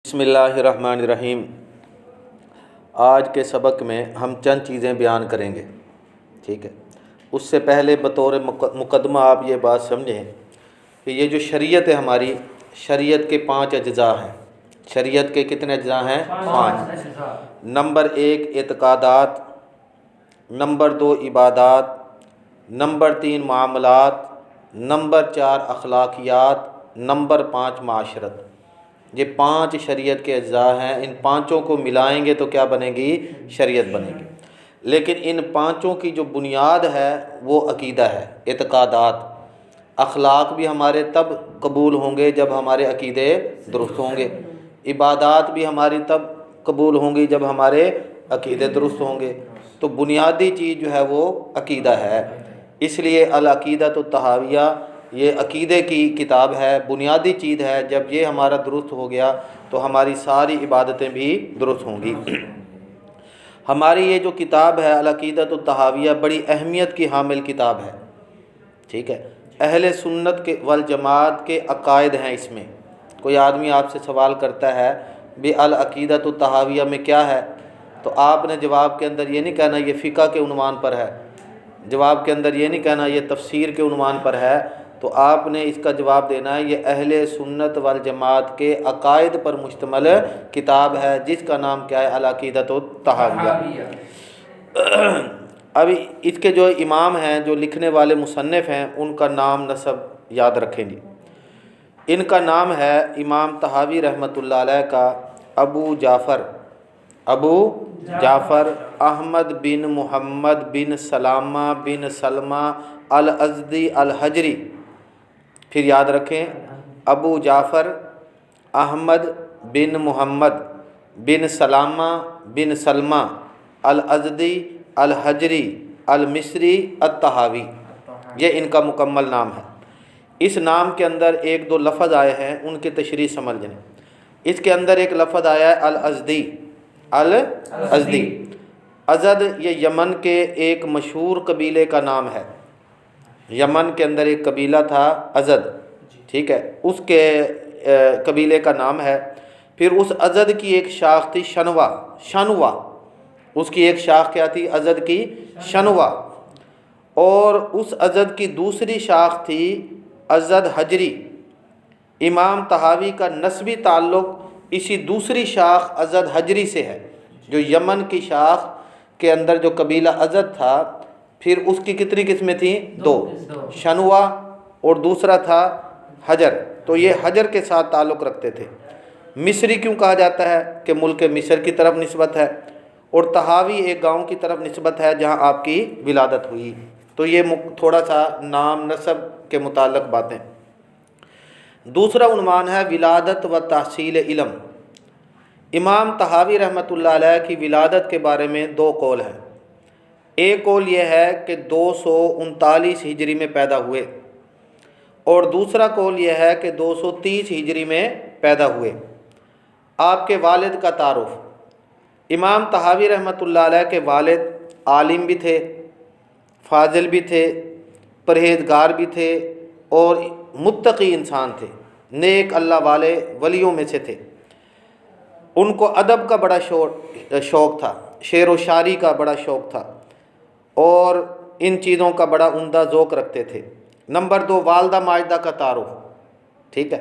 بسم اللہ الرحمن الرحیم۔ آج کے سبق میں ہم چند چیزیں بیان کریں گے، ٹھیک ہے۔ اس سے پہلے بطور مقدمہ آپ یہ بات سمجھیں کہ یہ جو شریعت ہے ہماری، شریعت کے 5 اجزاء ہیں۔ شریعت کے کتنے اجزاء ہیں؟ 5۔ نمبر 1 اعتقادات، نمبر 2 عبادات، نمبر 3 معاملات، نمبر 4 اخلاقیات، نمبر 5 معاشرت۔ یہ 5 شریعت کے اجزاء ہیں۔ ان 5 کو ملائیں گے تو کیا بنے گی؟ شریعت بنے گی۔ لیکن ان 5 کی جو بنیاد ہے وہ عقیدہ ہے، اعتقادات۔ اخلاق بھی ہمارے تب قبول ہوں گے جب ہمارے عقیدے درست ہوں گے، عبادات بھی ہماری تب قبول ہوں گی جب ہمارے عقیدے درست ہوں گے۔ تو بنیادی چیز جو ہے وہ عقیدہ ہے۔ اس لیے العقیدۃ الطحاویہ یہ عقیدے کی کتاب ہے، بنیادی چیز ہے۔ جب یہ ہمارا درست ہو گیا تو ہماری ساری عبادتیں بھی درست ہوں گی۔ ہماری یہ جو کتاب ہے العقیدۃ الطحاویہ بڑی اہمیت کی حامل کتاب ہے، ٹھیک ہے۔ اہل سنت کے والجماعت کے عقائد ہیں اس میں۔ کوئی آدمی آپ سے سوال کرتا ہے بھی العقیدۃ الطحاویہ میں کیا ہے، تو آپ نے جواب کے اندر یہ نہیں کہنا یہ فقہ کے عنوان پر ہے، جواب کے اندر یہ نہیں کہنا یہ تفسیر کے عنوان پر ہے، تو آپ نے اس کا جواب دینا ہے یہ اہل سنت والجماعت کے عقائد پر مشتمل کتاب ہے، جس کا نام کیا ہے؟ العقیدۃ الطحاویہ۔ ابھی اس کے جو امام ہیں، جو لکھنے والے مصنف ہیں، ان کا نام نسب یاد رکھیں گے۔ ان کا نام ہے امام طحاوی رحمۃ اللہ علیہ کا ابو جعفر احمد بن محمد بن سلامہ بن سلمہ الازدی الحجری۔ پھر یاد رکھیں، ابو جعفر احمد بن محمد بن سلامہ بن سلمہ الازدی الحجری المصری الطحاوی، یہ ان کا مکمل نام ہے۔ اس نام کے اندر 1-2 لفظ آئے ہیں، ان کی تشریح سمجھ لیں۔ اس کے اندر ایک لفظ آیا ہے الازدی۔ ازد یہ یمن کے ایک مشہور قبیلے کا نام ہے۔ یمن کے اندر ایک قبیلہ تھا ازد، ٹھیک ہے، اس کے قبیلے کا نام ہے۔ پھر اس ازد کی ایک شاخ تھی شنوا، اس کی ایک شاخ کیا تھی؟ ازد کی شنوا۔ اور اس ازد کی دوسری شاخ تھی ازد حجری۔ امام طحاوی کا نسبی تعلق اسی دوسری شاخ ازد حجری سے ہے، جو یمن کی شاخ کے اندر جو قبیلہ ازد تھا۔ پھر اس کی کتنی قسمیں تھیں؟ 2، شنوا اور دوسرا تھا حجر۔ تو یہ حجر کے ساتھ تعلق رکھتے تھے۔ مصری کیوں کہا جاتا ہے؟ کہ ملک مصر کی طرف نسبت ہے، اور طحاوی ایک گاؤں کی طرف نسبت ہے جہاں آپ کی ولادت ہوئی۔ تو یہ تھوڑا سا نام نسب کے متعلق باتیں۔ دوسرا عنوان ہے ولادت و تحصیل علم۔ امام طحاوی رحمۃ اللہ علیہ کی ولادت کے بارے میں 2 قول ہیں۔ ایک قول یہ ہے کہ 239 ہجری میں پیدا ہوئے، اور دوسرا قول یہ ہے کہ 230 ہجری میں پیدا ہوئے۔ آپ کے والد کا تعارف۔ امام طحاوی رحمۃ اللہ علیہ کے والد عالم بھی تھے، فاضل بھی تھے، پرہیزگار بھی تھے، اور متقی انسان تھے، نیک اللہ والے ولیوں میں سے تھے۔ ان کو ادب کا بڑا شوق تھا، شعر و شاعری کا بڑا شوق تھا، اور ان چیزوں کا بڑا عمدہ ذوق رکھتے تھے۔ نمبر 2 والدہ ماجدہ کا تعارف، ٹھیک ہے۔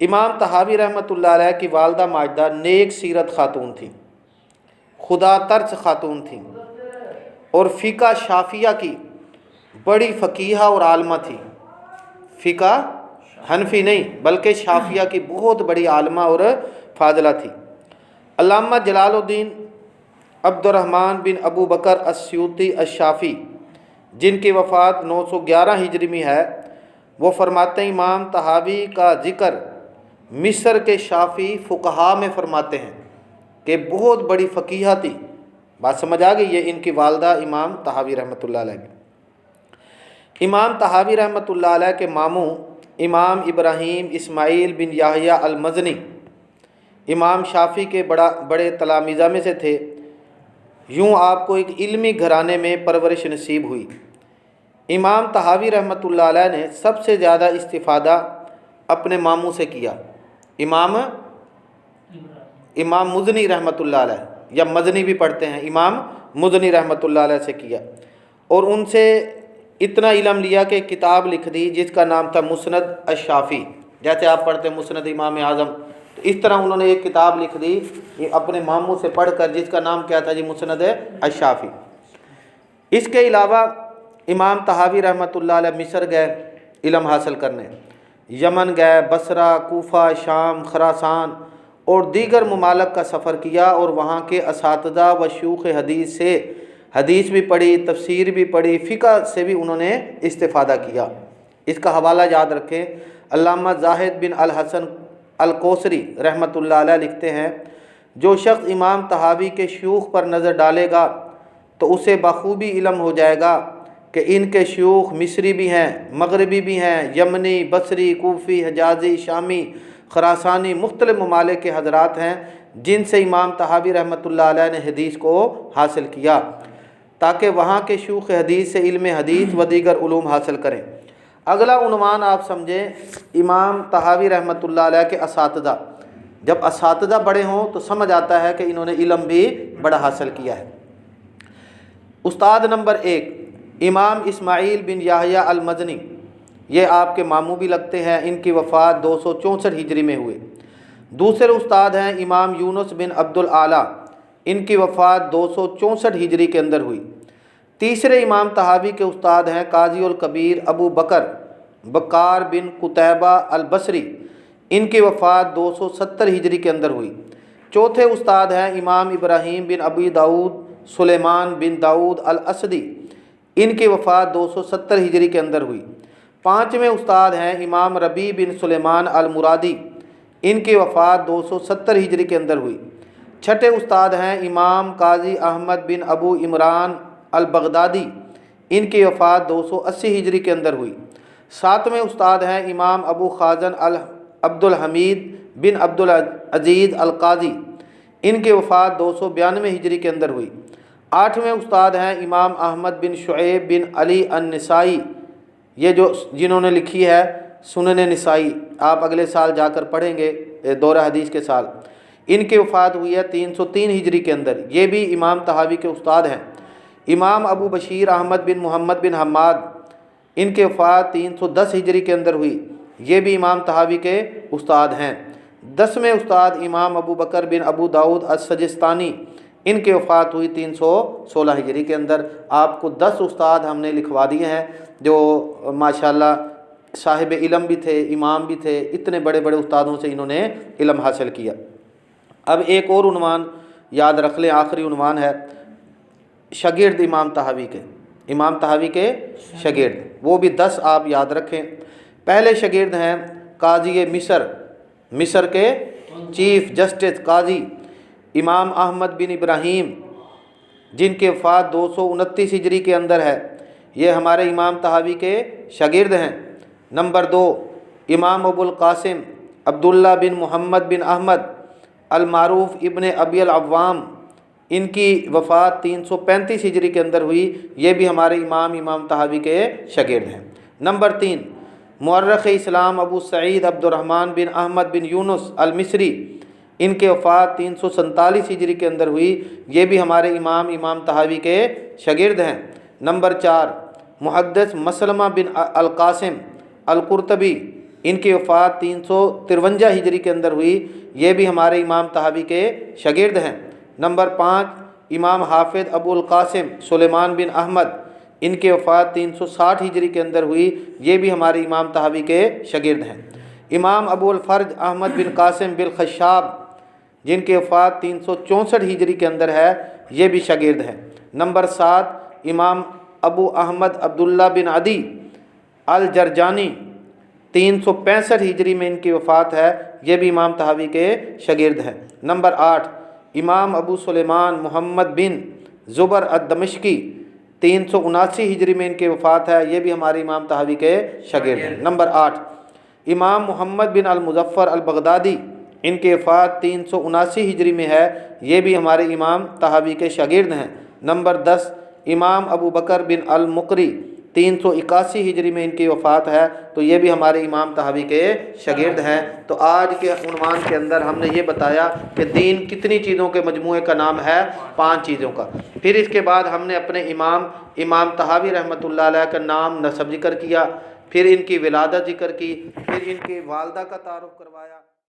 امام طحاوی رحمۃ اللہ علیہ کی والدہ ماجدہ نیک سیرت خاتون تھیں، خدا ترس خاتون تھیں، اور فقہ شافعیہ کی بڑی فقیہہ اور عالمہ تھی۔ فقہ حنفی نہیں بلکہ شافعیہ کی بہت بڑی عالمہ اور فاضلہ تھی۔ علامہ جلال الدین عبد الرحمن بن ابو بکر السیوطی الشافعی، جن کی وفات 911 ہجری میں ہے، وہ فرماتے ہیں امام طحاوی کا ذکر مصر کے شافعی فقہا میں فرماتے ہیں کہ بہت بڑی فقیہہ تھی۔ بات سمجھ آ گئی؟ یہ ان کی والدہ امام طحاوی رحمۃ اللہ علیہ کی۔ امام طحاوی رحمۃ اللہ علیہ کے ماموں امام ابراہیم اسماعیل بن یحییٰ المزنی امام شافعی کے بڑے تلامذہ میں سے تھے۔ یوں آپ کو ایک علمی گھرانے میں پرورش نصیب ہوئی۔ امام طحاوی رحمۃ اللہ علیہ نے سب سے زیادہ استفادہ اپنے ماموں سے کیا۔ امام امام مزنی رحمۃ اللہ علیہ، یا مزنی بھی پڑھتے ہیں، امام مزنی رحمۃ اللہ علیہ سے کیا، اور ان سے اتنا علم لیا کہ کتاب لکھ دی جس کا نام تھا مسند الشافعی، جیسے آپ پڑھتے ہیں مسند امام اعظم، تو اس طرح انہوں نے ایک کتاب لکھ دی اپنے ماموں سے پڑھ کر، جس کا نام کیا تھا جی؟ مسند الشافعی۔ اس کے علاوہ امام طحاوی رحمۃ اللہ علیہ مصر گئے علم حاصل کرنے، یمن گئے، بصرہ، کوفہ، شام، خراسان اور دیگر ممالک کا سفر کیا، اور وہاں کے اساتذہ و شیوخ حدیث سے حدیث بھی پڑھی، تفسیر بھی پڑھی، فقہ سے بھی انہوں نے استفادہ کیا۔ اس کا حوالہ یاد رکھیں، علامہ زاہد بن الحسن الکوثری رحمۃ اللہ علیہ لکھتے ہیں، جو شخص امام طحاوی کے شیوخ پر نظر ڈالے گا تو اسے بخوبی علم ہو جائے گا کہ ان کے شیوخ مصری بھی ہیں، مغربی بھی ہیں، یمنی، بصری، کوفی، حجازی، شامی، خراسانی، مختلف ممالک کے حضرات ہیں جن سے امام طحاوی رحمۃ اللہ علیہ نے حدیث کو حاصل کیا، تاکہ وہاں کے شیوخ حدیث سے علم حدیث و دیگر علوم حاصل کریں۔ اگلا عنوان آپ سمجھیں، امام طحاوی رحمۃ اللہ علیہ کے اساتذہ۔ جب اساتذہ بڑے ہوں تو سمجھ آتا ہے کہ انہوں نے علم بھی بڑا حاصل کیا ہے۔ استاد نمبر 1 امام اسماعیل بن یحییٰ المزنی، یہ آپ کے ماموں بھی لگتے ہیں، ان کی وفات 264 ہجری میں ہوئے۔ دوسرے استاد ہیں امام یونس بن عبد الاعلیٰ، ان کی وفات 264 ہجری کے اندر ہوئی۔ تیسرے امام طحاوی کے استاد ہیں قاضی الکبیر ابو بکار بن قتیبہ البصری، ان کی وفات 270 ہجری کے اندر ہوئی۔ چوتھے استاد ہیں امام ابراہیم بن ابی داؤد سلیمان بن داؤد الاسدی، ان کی وفات 270 ہجری کے اندر ہوئی۔ پانچویں استاد ہیں امام ربیع بن سلیمان المرادی، ان کی وفات 270 ہجری کے اندر ہوئی۔ چھٹے استاد ہیں امام قاضی احمد بن ابو عمران البغدادی، ان کی وفات 280 ہجری کے اندر ہوئی۔ ساتویں استاد ہیں امام ابو خازن عبد الحمید بن عبد العزیز القاضی، ان کی وفات 292 ہجری کے اندر ہوئی۔ آٹھویں استاد ہیں امام احمد بن شعیب بن علی النسائی، یہ جنہوں نے لکھی ہے سنن نسائی، آپ اگلے سال جا کر پڑھیں گے دورہ حدیث کے سال، ان کی وفات ہوئی ہے 303 ہجری کے اندر، یہ بھی امام طحاوی کے استاد ہیں۔ امام ابو بشیر احمد بن محمد بن حماد، ان کی وفات 310 ہجری کے اندر ہوئی، یہ بھی امام طحاوی کے استاد ہیں۔ 10ویں استاد امام ابو بکر بن ابو داؤد السجستانی، ان کی وفات ہوئی 316 ہجری کے اندر۔ آپ کو 10 استاد ہم نے لکھوا دیے ہیں جو ماشاءاللہ صاحب علم بھی تھے، امام بھی تھے، اتنے بڑے بڑے استادوں سے انہوں نے علم حاصل کیا۔ اب ایک اور عنوان یاد رکھ لیں، آخری عنوان ہے شاگرد امام طحاوی کے، امام طحاوی کے شاگرد، وہ بھی 10 آپ یاد رکھیں۔ پہلے شاگرد ہیں قاضی مصر کے چیف جسٹس قاضی امام احمد بن ابراہیم، جن کی وفات 229 ہجری کے اندر ہے، یہ ہمارے امام طحاوی کے شاگرد ہیں۔ نمبر 2 امام ابو القاسم عبداللہ بن محمد بن احمد المعروف ابن ابی العوام، ان کی وفات 335 ہجری کے اندر ہوئی، یہ بھی ہمارے امام طحاوی کے شاگرد ہیں۔ نمبر 3 مورخ اسلام ابو سعید عبد الرحمن بن احمد بن یونس المصری، ان کے وفات 347 ہجری کے اندر ہوئی، یہ بھی ہمارے امام طحاوی کے شاگرد ہیں۔ نمبر 4 محدث مسلمہ بن القاسم القرطبی، ان کی وفات 353 ہجری کے اندر ہوئی، یہ بھی ہمارے امام طحاوی کے شاگرد ہیں۔ نمبر 5 امام حافظ ابو القاسم سلیمان بن احمد، ان کی وفات 360 ہجری کے اندر ہوئی، یہ بھی ہمارے امام طحاوی کے شاگرد ہیں۔ امام ابو الفرج احمد بن قاسم بالخشاب، جن کی وفات 364 ہجری کے اندر ہے، یہ بھی شاگرد ہیں۔ نمبر 7 امام ابو احمد عبداللہ بن عدی الجرجانی، 365 ہجری میں ان کی وفات ہے، یہ بھی امام طحاوی کے شاگرد ہیں۔ نمبر 8 امام ابو سلیمان محمد بن زبر الدمشقی، 379 ہجری میں ان کی وفات ہے، یہ بھی ہمارے امام طحاوی کے شاگرد ہیں۔ نمبر 8 امام محمد بن المظفر البغدادی، ان کی وفات 379 ہجری میں ہے، یہ بھی ہمارے امام طحاوی کے شاگرد ہیں۔ نمبر 10 امام ابو بکر بن المقری 381 ہجری میں ان کی وفات ہے، تو یہ بھی ہمارے امام طحاوی کے شاگرد ہیں۔ تو آج کے عنوان کے اندر ہم نے یہ بتایا کہ دین کتنی چیزوں کے مجموعے کا نام ہے، 5 چیزوں کا۔ پھر اس کے بعد ہم نے اپنے امام طحاوی رحمۃ اللہ علیہ کا نام نسب ذکر کیا، پھر ان کی ولادت ذکر کی، پھر ان کی والدہ کا تعارف کروایا۔